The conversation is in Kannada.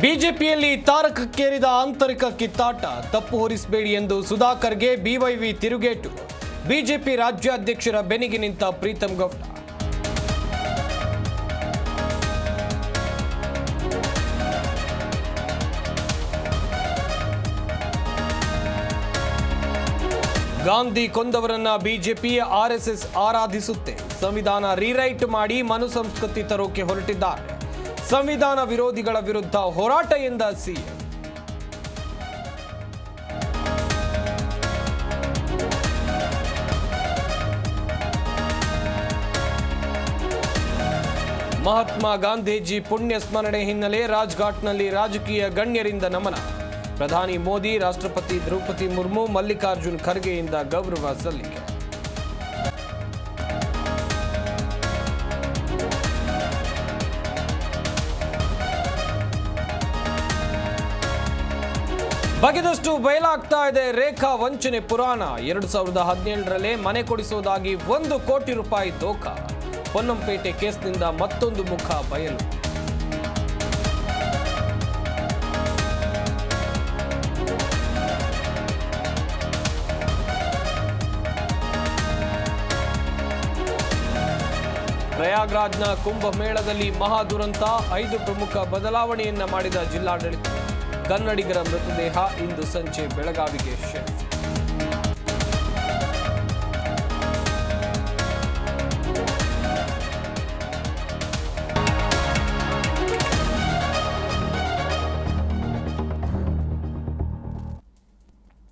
ಬಿಜೆಪಿಯಲ್ಲಿ ತಾರಕಕ್ಕೇರಿದ ಆಂತರಿಕ ಕಿತ್ತಾಟ, ತಪ್ಪು ಹೊರಿಸಬೇಡಿ ಎಂದು ಸುಧಾಕರ್ಗೆ ಬಿವೈವಿ ತಿರುಗೇಟು. ಬಿಜೆಪಿ ರಾಜ್ಯಾಧ್ಯಕ್ಷರ ಬೆನ್ನಿಗೆ ನಿಂತ ಪ್ರೀತಂ ಗೌಡ. ಗಾಂಧಿ ಕೊಂದವರನ್ನ ಬಿಜೆಪಿ ಆರ್ಎಸ್ಎಸ್ ಆರಾಧಿಸುತ್ತೆ. ಸಂವಿಧಾನ ರೀರೈಟ್ ಮಾಡಿ ಮನುಸಂಸ್ಕೃತಿ ತರೋಕೆ ಹೊರಟಿದ್ದಾರೆ. ಸಂವಿಧಾನ ವಿರೋಧಿಗಳ ವಿರುದ್ಧ ಹೋರಾಟ ಎಂದ ಸಿಎಂ. ಮಹಾತ್ಮ ಗಾಂಧೀಜಿ ಪುಣ್ಯ ಸ್ಮರಣೆ ಹಿನ್ನೆಲೆ ರಾಜ್ಘಾಟ್ನಲ್ಲಿ ರಾಜಕೀಯ ಗಣ್ಯರಿಂದ ನಮನ. ಪ್ರಧಾನಿ ಮೋದಿ, ರಾಷ್ಟ್ರಪತಿ ದ್ರೌಪದಿ ಮುರ್ಮು, ಮಲ್ಲಿಕಾರ್ಜುನ್ ಖರ್ಗೆಯಿಂದ ಗೌರವ ಸಲ್ಲಿಕೆ. ಬಗೆದಷ್ಟು ಬಯಲಾಗ್ತಾ ಇದೆ ರೇಖಾ ವಂಚನೆ ಪುರಾಣ. 2017ರಲ್ಲೇ ಮನೆ ಕೊಡಿಸುವುದಾಗಿ 1 ಕೋಟಿ ರೂಪಾಯಿ ದೋಖ. ಪೊನ್ನಂಪೇಟೆ ಕೇಸ್ನಿಂದ ಮತ್ತೊಂದು ಮುಖ ಬಯಲು. ಪ್ರಯಾಗ್ರಾಜ್ನ ಕುಂಭಮೇಳದಲ್ಲಿ ಮಹಾದುರಂತ. 5 ಪ್ರಮುಖ ಬದಲಾವಣೆಯನ್ನ ಮಾಡಿದ ಜಿಲ್ಲಾಡಳಿತ. ಕನ್ನಡಿಗರ ಮೃತದೇಹ ಇಂದು ಸಂಜೆ ಬೆಳಗಾವಿಗೆ ಶಿಫ್ಟ್.